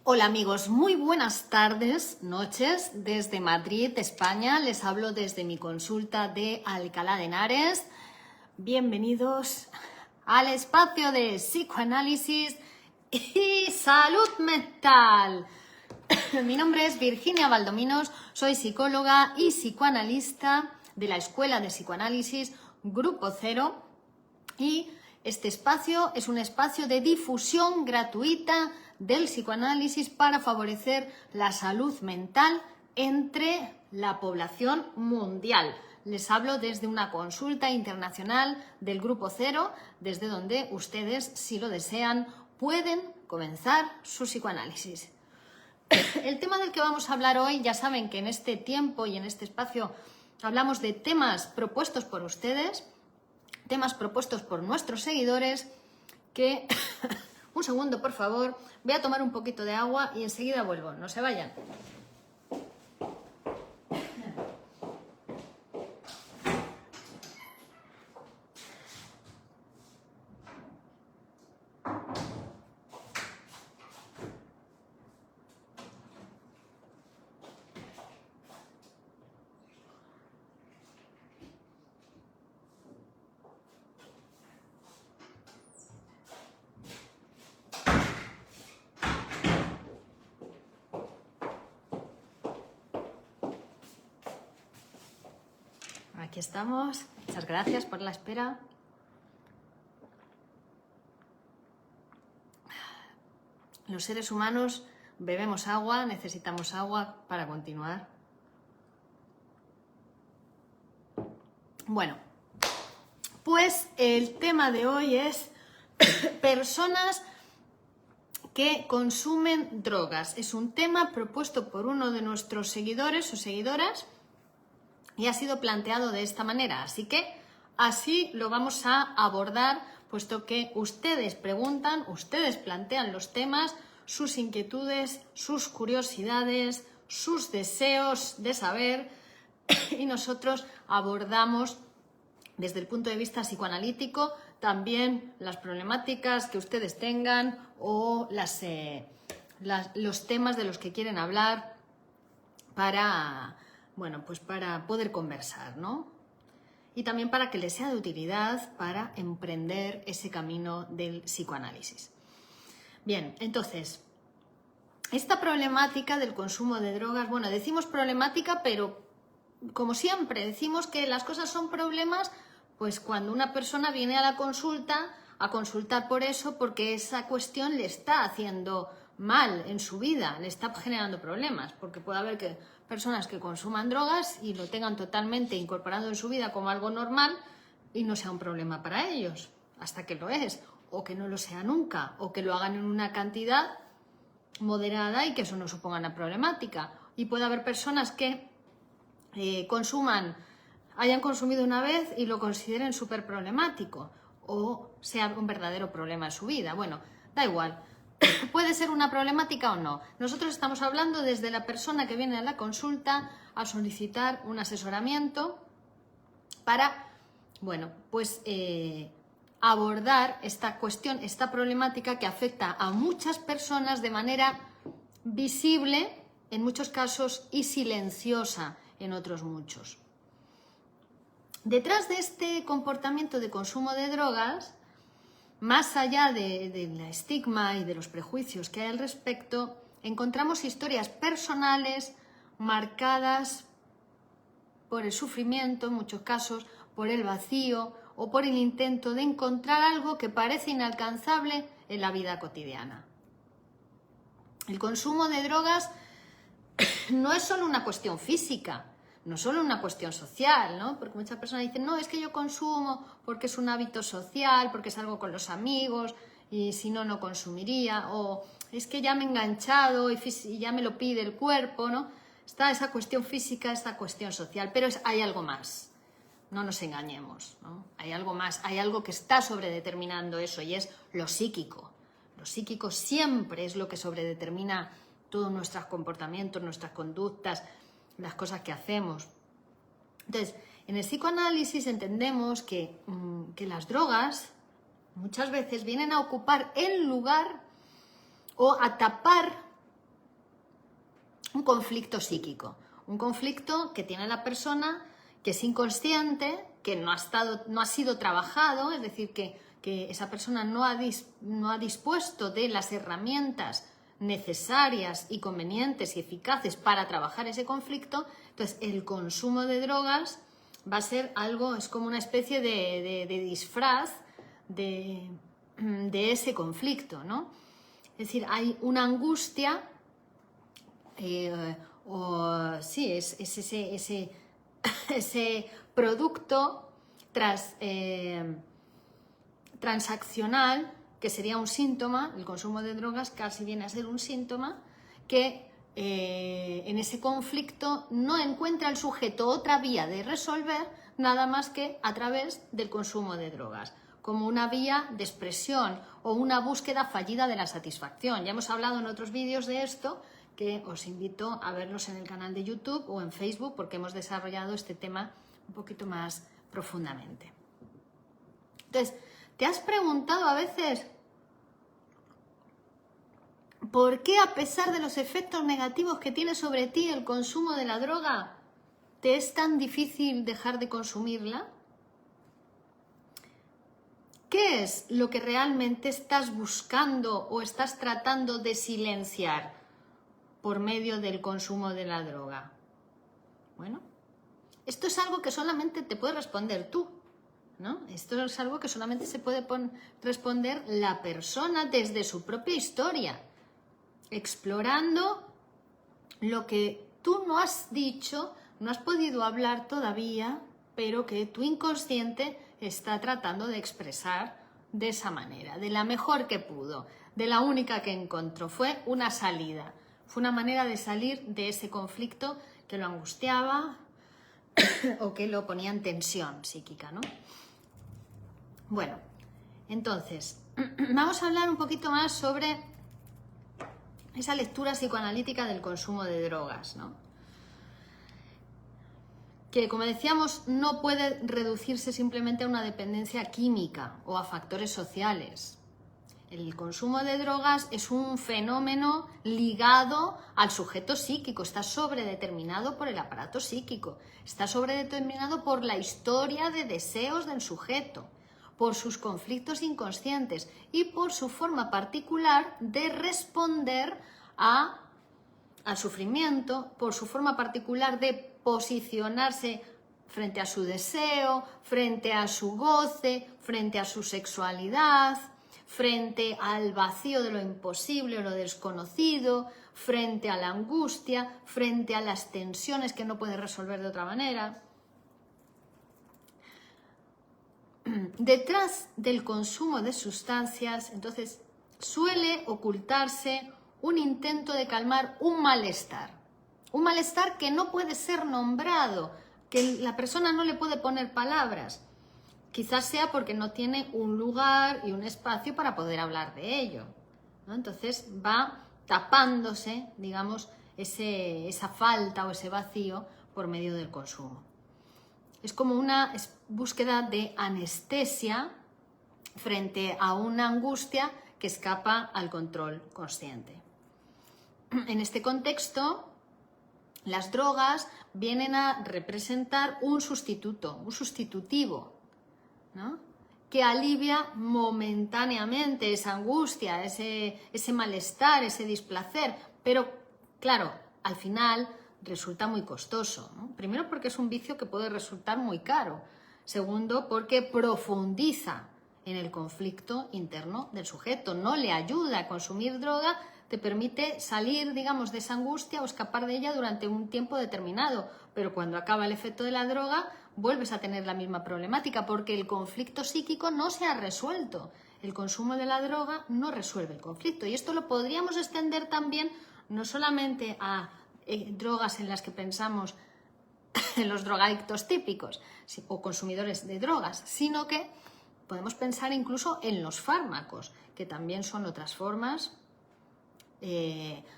Hola amigos, muy buenas tardes, noches, desde Madrid, España. Les hablo desde mi consulta de Alcalá de Henares. Bienvenidos al espacio de psicoanálisis y salud mental. Mi nombre es Virginia Valdominos, soy psicóloga y psicoanalista de la Escuela de Psicoanálisis Grupo Cero y este espacio es un espacio de difusión gratuita del psicoanálisis para favorecer la salud mental entre la población mundial. Les hablo desde una consulta internacional del Grupo Cero, desde donde ustedes, si lo desean, pueden comenzar su psicoanálisis. El tema del que vamos a hablar hoy, ya saben que en este tiempo y en este espacio hablamos de temas propuestos por ustedes, temas propuestos por nuestros seguidores, que... Un segundo, por favor, voy a tomar un poquito de agua y enseguida vuelvo, no se vayan. Aquí estamos. Muchas gracias por la espera. Los seres humanos bebemos agua, necesitamos agua para continuar. Bueno, pues el tema de hoy es personas que consumen drogas. Es un tema propuesto por uno de nuestros seguidores o seguidoras y ha sido planteado de esta manera, así que así lo vamos a abordar, puesto que ustedes preguntan, ustedes plantean los temas, sus inquietudes, sus curiosidades, sus deseos de saber y nosotros abordamos desde el punto de vista psicoanalítico también las problemáticas que ustedes tengan o los temas de los que quieren hablar para... Bueno, pues para poder conversar, ¿no? Y también para que les sea de utilidad para emprender ese camino del psicoanálisis. Bien, entonces, esta problemática del consumo de drogas, bueno, decimos problemática, pero como siempre decimos que las cosas son problemas, pues cuando una persona viene a la consulta a consultar por eso, porque esa cuestión le está haciendo mal en su vida, le está generando problemas, porque puede haber personas que consuman drogas y lo tengan totalmente incorporado en su vida como algo normal y no sea un problema para ellos, hasta que lo es, o que no lo sea nunca, o que lo hagan en una cantidad moderada y que eso no suponga una problemática. Y puede haber personas que hayan consumido una vez y lo consideren súper problemático, o sea un verdadero problema en su vida. Bueno, da igual. Puede ser una problemática o no. Nosotros estamos hablando desde la persona que viene a la consulta a solicitar un asesoramiento para, bueno, pues abordar esta cuestión, esta problemática que afecta a muchas personas de manera visible en muchos casos y silenciosa en otros muchos. Detrás de este comportamiento de consumo de drogas, más allá del estigma y de los prejuicios que hay al respecto, encontramos historias personales marcadas por el sufrimiento, en muchos casos, por el vacío o por el intento de encontrar algo que parece inalcanzable en la vida cotidiana. El consumo de drogas no es solo una cuestión física, no solo una cuestión social, ¿no? Porque muchas personas dicen, no, es que yo consumo porque es un hábito social, porque es algo con los amigos y si no, no consumiría, o es que ya me he enganchado y ya me lo pide el cuerpo, ¿no? Está esa cuestión física, esta cuestión social, pero hay algo más, no nos engañemos, ¿no? Hay algo más, hay algo que está sobredeterminando eso y es lo psíquico. Lo psíquico siempre es lo que sobredetermina todos nuestros comportamientos, nuestras conductas, las cosas que hacemos. Entonces, en el psicoanálisis entendemos que las drogas muchas veces vienen a ocupar el lugar o a tapar un conflicto psíquico, un conflicto que tiene la persona, que es inconsciente, que no ha sido trabajado, es decir, que esa persona no ha dispuesto de las herramientas necesarias y convenientes y eficaces para trabajar ese conflicto. Entonces, el consumo de drogas va a ser algo, es como una especie de disfraz de ese conflicto, ¿no? Es decir, hay una angustia, sí, es ese producto transaccional, que sería un síntoma. El consumo de drogas casi viene a ser un síntoma que en ese conflicto no encuentra el sujeto otra vía de resolver nada más que a través del consumo de drogas, como una vía de expresión o una búsqueda fallida de la satisfacción. Ya hemos hablado en otros vídeos de esto, que os invito a verlos en el canal de YouTube o en Facebook, porque hemos desarrollado este tema un poquito más profundamente. Entonces, ¿te has preguntado a veces por qué, a pesar de los efectos negativos que tiene sobre ti el consumo de la droga, te es tan difícil dejar de consumirla? ¿Qué es lo que realmente estás buscando o estás tratando de silenciar por medio del consumo de la droga? Bueno, esto es algo que solamente te puedes responder tú, ¿no? Esto es algo que solamente se puede responder la persona desde su propia historia, explorando lo que tú no has dicho, no has podido hablar todavía, pero que tu inconsciente está tratando de expresar de esa manera, de la mejor que pudo, de la única que encontró. Fue una salida, fue una manera de salir de ese conflicto que lo angustiaba o que lo ponía en tensión psíquica, ¿no? Bueno, entonces, vamos a hablar un poquito más sobre esa lectura psicoanalítica del consumo de drogas, ¿no? Que, como decíamos, no puede reducirse simplemente a una dependencia química o a factores sociales. El consumo de drogas es un fenómeno ligado al sujeto psíquico, está sobredeterminado por el aparato psíquico, está sobredeterminado por la historia de deseos del sujeto, por sus conflictos inconscientes y por su forma particular de responder al sufrimiento, por su forma particular de posicionarse frente a su deseo, frente a su goce, frente a su sexualidad, frente al vacío de lo imposible o lo desconocido, frente a la angustia, frente a las tensiones que no puede resolver de otra manera. Detrás del consumo de sustancias, entonces, suele ocultarse un intento de calmar un malestar que no puede ser nombrado, que la persona no le puede poner palabras. Quizás sea porque no tiene un lugar y un espacio para poder hablar de ello, ¿no? Entonces va tapándose, digamos, esa falta o ese vacío por medio del consumo. Es como una búsqueda de anestesia frente a una angustia que escapa al control consciente. En este contexto, las drogas vienen a representar un sustituto, un sustitutivo, ¿no? Que alivia momentáneamente esa angustia, ese malestar, ese displacer, pero claro, al final resulta muy costoso, ¿no? Primero, porque es un vicio que puede resultar muy caro. Segundo, porque profundiza en el conflicto interno del sujeto, no le ayuda a consumir droga, te permite salir, digamos, de esa angustia o escapar de ella durante un tiempo determinado, pero cuando acaba el efecto de la droga vuelves a tener la misma problemática porque el conflicto psíquico no se ha resuelto. El consumo de la droga no resuelve el conflicto y esto lo podríamos extender también no solamente a drogas en las que pensamos en los drogadictos típicos o consumidores de drogas, sino que podemos pensar incluso en los fármacos, que también son otras formas,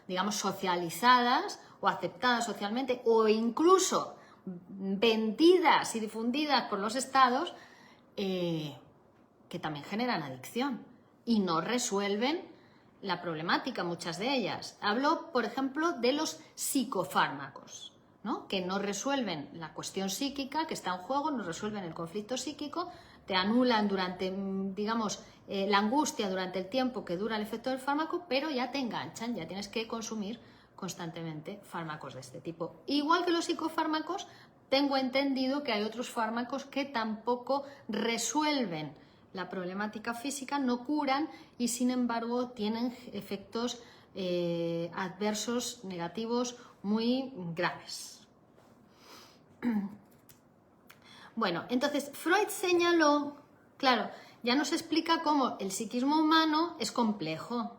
digamos, socializadas o aceptadas socialmente o incluso vendidas y difundidas por los estados, que también generan adicción y no resuelven la problemática, muchas de ellas. Hablo, por ejemplo, de los psicofármacos, ¿no? Que no resuelven la cuestión psíquica que está en juego, no resuelven el conflicto psíquico, te anulan durante, digamos, la angustia durante el tiempo que dura el efecto del fármaco, pero ya te enganchan, ya tienes que consumir constantemente fármacos de este tipo. Igual que los psicofármacos, tengo entendido que hay otros fármacos que tampoco resuelven la problemática física, no curan y sin embargo tienen efectos adversos negativos muy graves. Bueno, entonces Freud señaló, claro, ya nos explica cómo el psiquismo humano es complejo.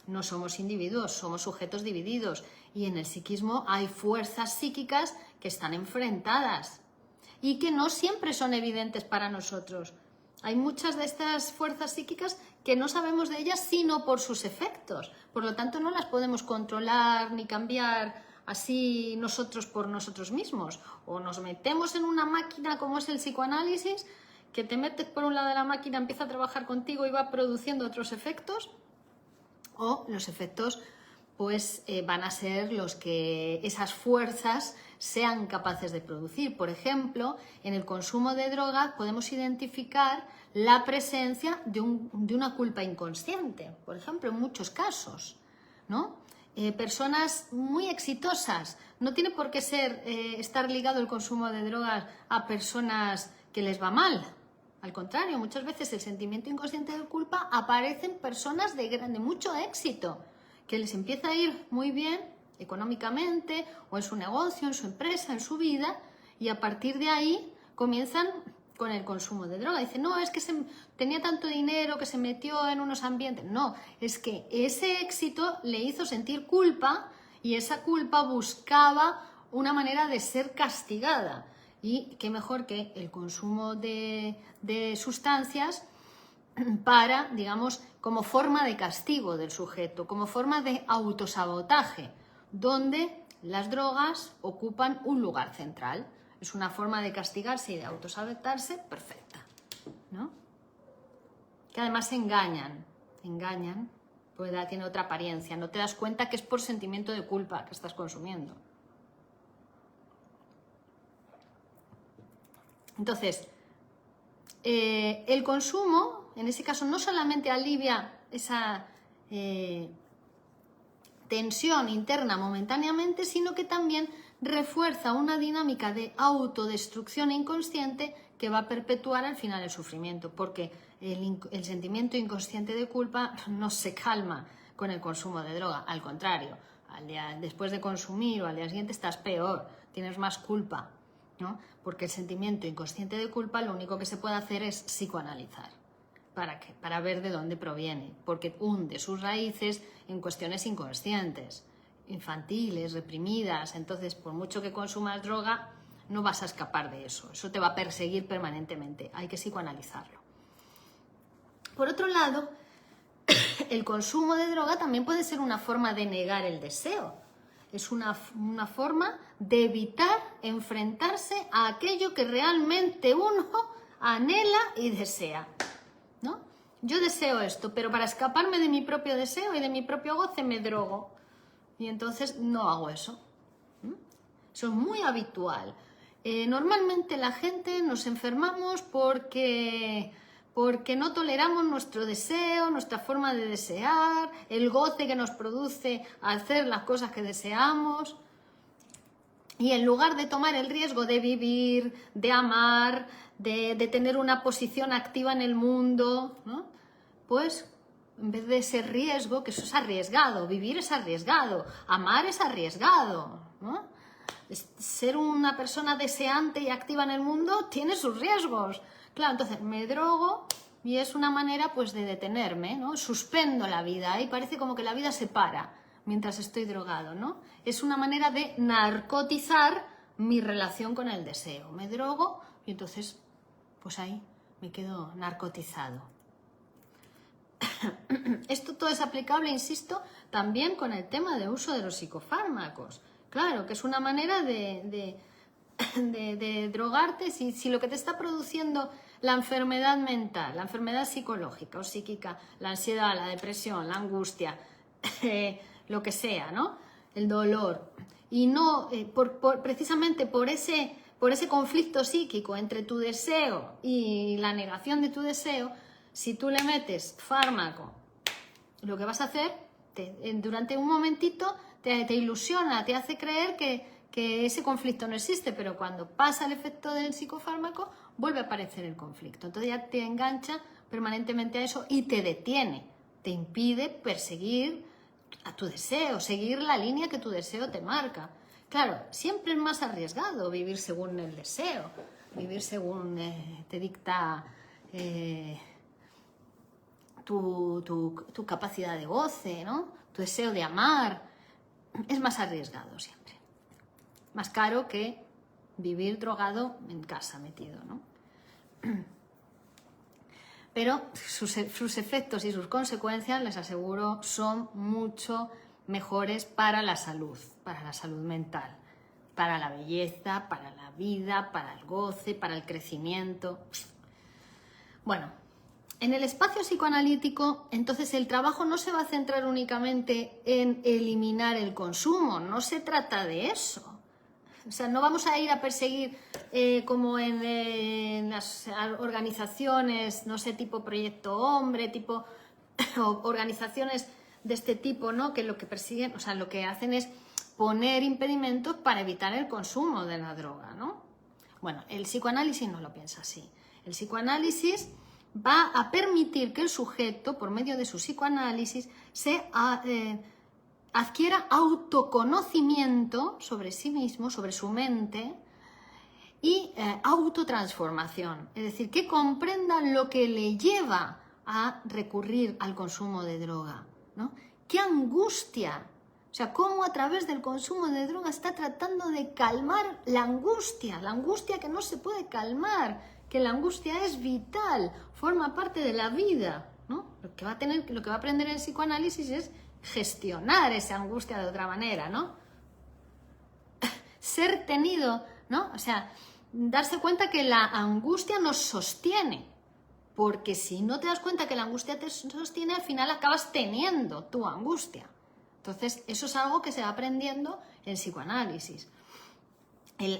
No somos individuos, somos sujetos divididos y en el psiquismo hay fuerzas psíquicas que están enfrentadas y que no siempre son evidentes para nosotros. Hay muchas de estas fuerzas psíquicas que no sabemos de ellas sino por sus efectos. Por lo tanto, no las podemos controlar ni cambiar así nosotros por nosotros mismos. O nos metemos en una máquina como es el psicoanálisis, que te metes por un lado de la máquina, empieza a trabajar contigo y va produciendo otros efectos. O los efectos pues van a ser los que esas fuerzas sean capaces de producir. Por ejemplo, en el consumo de droga podemos identificar la presencia de una culpa inconsciente, por ejemplo, en muchos casos, ¿no? Personas muy exitosas, no tiene por qué ser estar ligado el consumo de drogas a personas que les va mal. Al contrario, muchas veces el sentimiento inconsciente de culpa aparece en personas de mucho éxito, que les empieza a ir muy bien económicamente o en su negocio, en su empresa, en su vida, y a partir de ahí comienzan con el consumo de droga. Dicen, no, es que tenía tanto dinero que se metió en unos ambientes. No, es que ese éxito le hizo sentir culpa y esa culpa buscaba una manera de ser castigada. Y qué mejor que el consumo de sustancias para, digamos, como forma de castigo del sujeto, como forma de autosabotaje, donde las drogas ocupan un lugar central. Es una forma de castigarse y de autosabotarse perfecta, ¿no? Que además engañan, pues tiene otra apariencia, no te das cuenta que es por sentimiento de culpa que estás consumiendo. Entonces, el consumo, en ese caso, no solamente alivia esa tensión interna momentáneamente, sino que también refuerza una dinámica de autodestrucción inconsciente que va a perpetuar al final el sufrimiento, porque el sentimiento inconsciente de culpa no se calma con el consumo de droga, al contrario, después de consumir o al día siguiente estás peor, tienes más culpa, ¿no? Porque el sentimiento inconsciente de culpa lo único que se puede hacer es psicoanalizar. ¿Para qué? Para ver de dónde proviene, porque hunde sus raíces en cuestiones inconscientes, infantiles, reprimidas. Entonces, por mucho que consumas droga, no vas a escapar de eso. Eso te va a perseguir permanentemente. Hay que psicoanalizarlo. Por otro lado, el consumo de droga también puede ser una forma de negar el deseo. Es una forma de evitar enfrentarse a aquello que realmente uno anhela y desea, ¿no? Yo deseo esto, pero para escaparme de mi propio deseo y de mi propio goce me drogo. Y entonces no hago eso. Eso es muy habitual. Normalmente la gente nos enfermamos porque no toleramos nuestro deseo, nuestra forma de desear, el goce que nos produce hacer las cosas que deseamos. Y en lugar de tomar el riesgo de vivir, de amar, de tener una posición activa en el mundo, ¿no? Pues en vez de ese riesgo, que eso es arriesgado, vivir es arriesgado, amar es arriesgado, ¿no? Ser una persona deseante y activa en el mundo tiene sus riesgos. Claro, entonces me drogo y es una manera pues de detenerme, ¿no? Suspendo la vida y parece como que la vida se para mientras estoy drogado, ¿no? Es una manera de narcotizar mi relación con el deseo. Me drogo y entonces pues ahí me quedo narcotizado. Esto todo es aplicable, insisto, también con el tema de uso de los psicofármacos. Claro, que es una manera de drogarte. Si lo que te está produciendo La enfermedad mental, la enfermedad psicológica o psíquica, la ansiedad, la depresión, la angustia, lo que sea, ¿no? El dolor. Y no, precisamente por ese conflicto psíquico entre tu deseo y la negación de tu deseo, si tú le metes fármaco, lo que vas a hacer, durante un momentito te ilusiona, te hace creer que ese conflicto no existe, pero cuando pasa el efecto del psicofármaco, vuelve a aparecer el conflicto. Entonces ya te engancha permanentemente a eso y te detiene, te impide perseguir a tu deseo, seguir la línea que tu deseo te marca. Claro, siempre es más arriesgado vivir según el deseo, vivir según te dicta tu capacidad de goce, ¿no? Tu deseo de amar. Es más arriesgado siempre. Más caro que vivir drogado en casa metido, ¿no? Pero sus efectos y sus consecuencias, les aseguro, son mucho mejores para la salud mental, para la belleza, para la vida, para el goce, para el crecimiento. Bueno, en el espacio psicoanalítico, entonces el trabajo no se va a centrar únicamente en eliminar el consumo, no se trata de eso. O sea, no vamos a ir a perseguir como en las organizaciones, no sé, tipo Proyecto Hombre, tipo organizaciones de este tipo, ¿no? Que lo que persiguen, o sea, lo que hacen es poner impedimentos para evitar el consumo de la droga, ¿no? Bueno, el psicoanálisis no lo piensa así. El psicoanálisis va a permitir que el sujeto, por medio de su psicoanálisis, adquiera autoconocimiento sobre sí mismo, sobre su mente y autotransformación. Es decir, que comprenda lo que le lleva a recurrir al consumo de droga, ¿no? ¡Qué angustia! O sea, cómo a través del consumo de droga está tratando de calmar la angustia que no se puede calmar, que la angustia es vital, forma parte de la vida, ¿no? Lo que va a aprender en el psicoanálisis es gestionar esa angustia de otra manera, ¿no? Ser tenido, ¿no? O sea, darse cuenta que la angustia nos sostiene, porque si no te das cuenta que la angustia te sostiene, al final acabas teniendo tu angustia. Entonces, eso es algo que se va aprendiendo en psicoanálisis.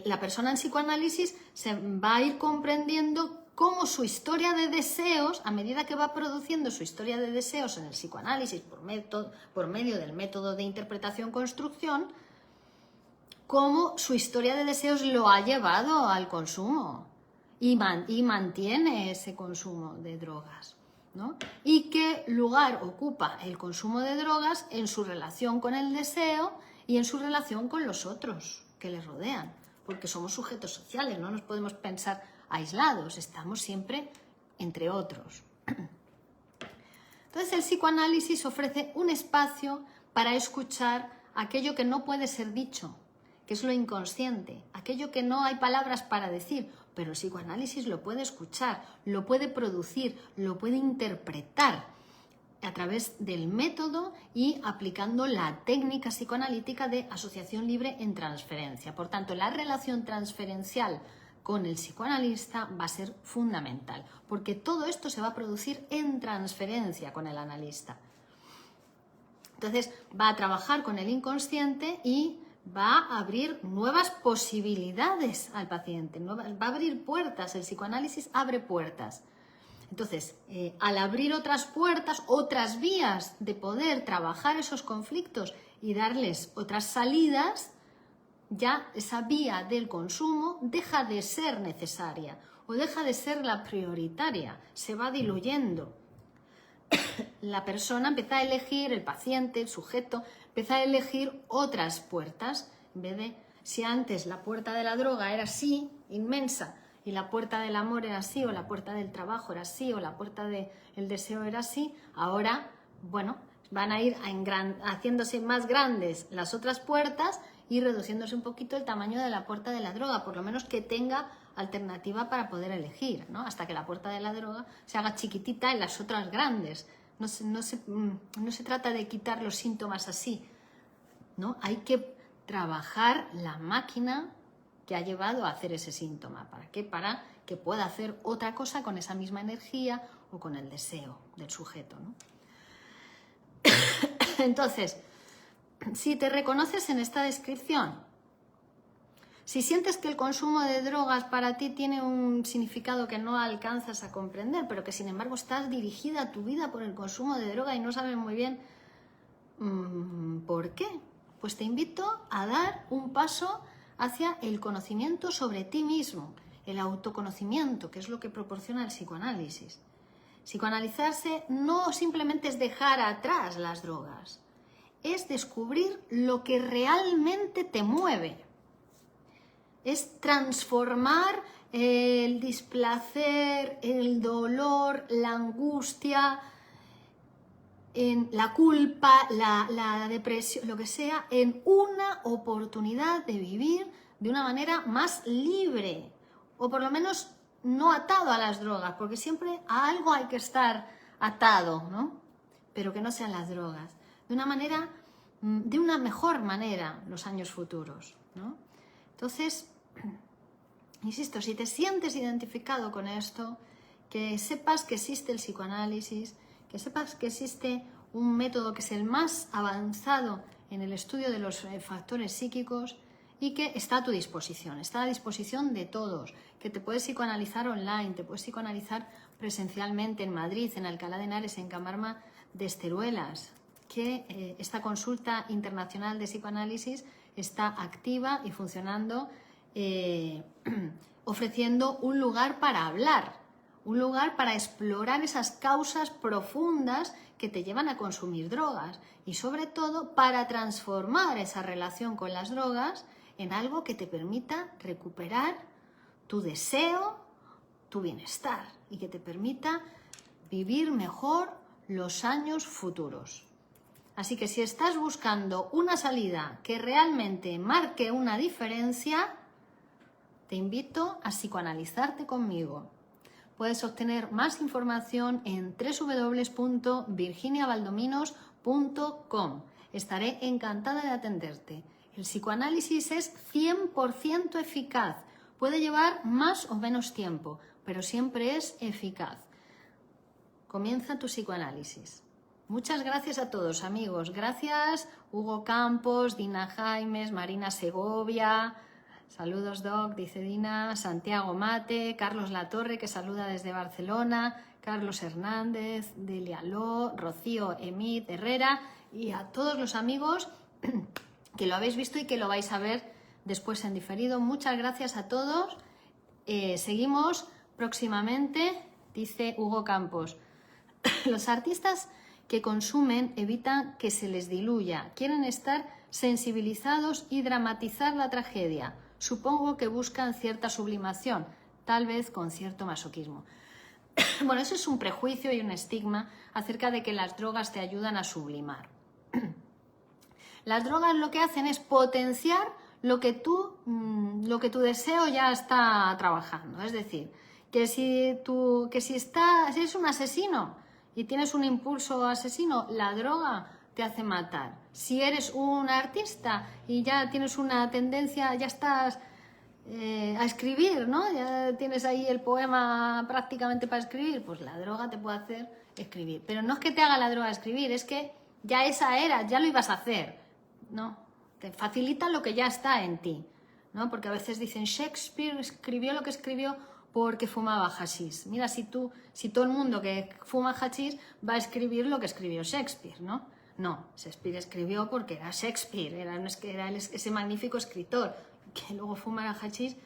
La persona en psicoanálisis se va a ir comprendiendo cómo su historia de deseos, a medida que va produciendo su historia de deseos en el psicoanálisis por medio del método de interpretación-construcción, cómo su historia de deseos lo ha llevado al consumo y mantiene ese consumo de drogas, ¿no? Y qué lugar ocupa el consumo de drogas en su relación con el deseo y en su relación con los otros que le rodean, porque somos sujetos sociales, no nos podemos pensar aislados, estamos siempre entre otros. Entonces el psicoanálisis ofrece un espacio para escuchar aquello que no puede ser dicho, que es lo inconsciente, aquello que no hay palabras para decir, pero el psicoanálisis lo puede escuchar, lo puede producir, lo puede interpretar a través del método y aplicando la técnica psicoanalítica de asociación libre en transferencia. Por tanto, la relación transferencial con el psicoanalista va a ser fundamental, porque todo esto se va a producir en transferencia con el analista. Entonces, va a trabajar con el inconsciente y va a abrir nuevas posibilidades al paciente, va a abrir puertas, el psicoanálisis abre puertas. Entonces, al abrir otras puertas, otras vías de poder trabajar esos conflictos y darles otras salidas, ya esa vía del consumo deja de ser necesaria o deja de ser la prioritaria, se va diluyendo. La persona empieza a elegir, el paciente, el sujeto, empieza a elegir otras puertas. En vez de, si antes la puerta de la droga era así, inmensa, y la puerta del amor era así, o la puerta del trabajo era así, o la puerta del deseo era así, ahora, bueno, van a ir haciéndose más grandes las otras puertas y reduciéndose un poquito el tamaño de la puerta de la droga, por lo menos que tenga alternativa para poder elegir, ¿no? Hasta que la puerta de la droga se haga chiquitita en las otras grandes. No se trata de quitar los síntomas así, ¿no? Hay que trabajar la máquina que ha llevado a hacer ese síntoma. ¿Para qué? Para que pueda hacer otra cosa con esa misma energía o con el deseo del sujeto, ¿no? Entonces, si te reconoces en esta descripción, si sientes que el consumo de drogas para ti tiene un significado que no alcanzas a comprender, pero que sin embargo estás dirigida a tu vida por el consumo de droga y no sabes muy bien ¿por qué? Pues te invito a dar un paso hacia el conocimiento sobre ti mismo, el autoconocimiento, que es lo que proporciona el psicoanálisis. Psicoanalizarse no simplemente es dejar atrás las drogas, es descubrir lo que realmente te mueve. Es transformar el displacer, el dolor, la angustia, en la culpa, la depresión, lo que sea, en una oportunidad de vivir de una manera más libre, o por lo menos no atado a las drogas, porque siempre a algo hay que estar atado, ¿no? Pero que no sean las drogas. De una manera, de una mejor manera, los años futuros, ¿no? Entonces, insisto, si te sientes identificado con esto, que sepas que existe el psicoanálisis, que sepas que existe un método que es el más avanzado en el estudio de los factores psíquicos y que está a tu disposición, está a disposición de todos, que te puedes psicoanalizar online, te puedes psicoanalizar presencialmente en Madrid, en Alcalá de Henares, en Camarma de Esteruelas, que esta consulta internacional de psicoanálisis está activa y funcionando, ofreciendo un lugar para hablar, un lugar para explorar esas causas profundas que te llevan a consumir drogas y sobre todo para transformar esa relación con las drogas en algo que te permita recuperar tu deseo, tu bienestar y que te permita vivir mejor los años futuros. Así que si estás buscando una salida que realmente marque una diferencia, te invito a psicoanalizarte conmigo. Puedes obtener más información en www.virginiabaldominos.com. Estaré encantada de atenderte. El psicoanálisis es 100% eficaz. Puede llevar más o menos tiempo, pero siempre es eficaz. Comienza tu psicoanálisis. Muchas gracias a todos, amigos. Gracias, Hugo Campos, Dina Jaimes, Marina Segovia. Saludos, Doc, dice Dina, Santiago Mate, Carlos Latorre, que saluda desde Barcelona, Carlos Hernández, Delia Ló, Rocío Emit Herrera y a todos los amigos que lo habéis visto y que lo vais a ver después en diferido. Muchas gracias a todos. Seguimos próximamente, dice Hugo Campos. Los artistas que consumen evitan que se les diluya, quieren estar sensibilizados y dramatizar la tragedia. Supongo que buscan cierta sublimación, tal vez con cierto masoquismo. Bueno, eso es un prejuicio y un estigma acerca de que las drogas te ayudan a sublimar. Las drogas lo que hacen es potenciar lo que tu deseo ya está trabajando. Es decir, que si eres un asesino y tienes un impulso asesino, la droga te hace matar. Si eres un artista y ya tienes una tendencia, ya estás a escribir, ¿no? Ya tienes ahí el poema prácticamente para escribir, pues la droga te puede hacer escribir. Pero no es que te haga la droga escribir, es que ya esa era, ya lo ibas a hacer, ¿no? Te facilita lo que ya está en ti, ¿no? Porque a veces dicen Shakespeare escribió lo que escribió porque fumaba hachís. Mira, si todo el mundo que fuma hachís va a escribir lo que escribió Shakespeare, ¿no? No, Shakespeare escribió porque era Shakespeare, era ese magnífico escritor. Que luego fumara hachís,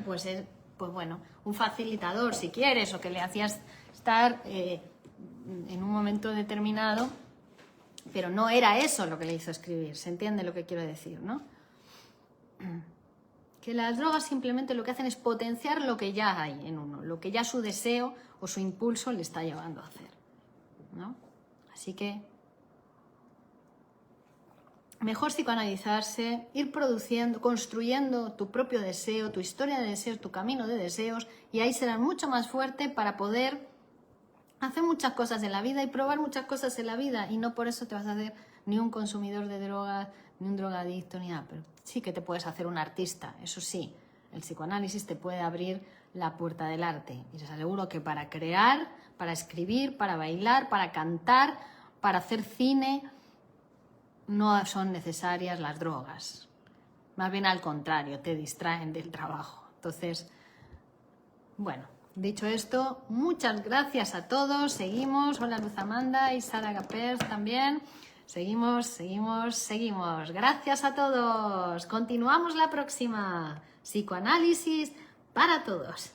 pues es, pues bueno, un facilitador si quieres, o que le hacías estar en un momento determinado, pero no era eso lo que le hizo escribir. ¿Se entiende lo que quiero decir, no? Que las drogas simplemente lo que hacen es potenciar lo que ya hay en uno, lo que ya su deseo o su impulso le está llevando a hacer, ¿no? Así que mejor psicoanalizarse, ir produciendo, construyendo tu propio deseo, tu historia de deseos, tu camino de deseos, y ahí serás mucho más fuerte para poder hacer muchas cosas en la vida y probar muchas cosas en la vida, y no por eso te vas a hacer ni un consumidor de drogas, ni un drogadicto, ni nada, pero sí que te puedes hacer un artista, eso sí, el psicoanálisis te puede abrir la puerta del arte. Y les aseguro que para crear, para escribir, para bailar, para cantar, para hacer cine, no son necesarias las drogas. Más bien al contrario, te distraen del trabajo. Entonces, bueno, dicho esto, muchas gracias a todos. Seguimos. Hola Luz Amanda y Sara Gapers también. Seguimos. Gracias a todos. Continuamos la próxima. Psicoanálisis para todos.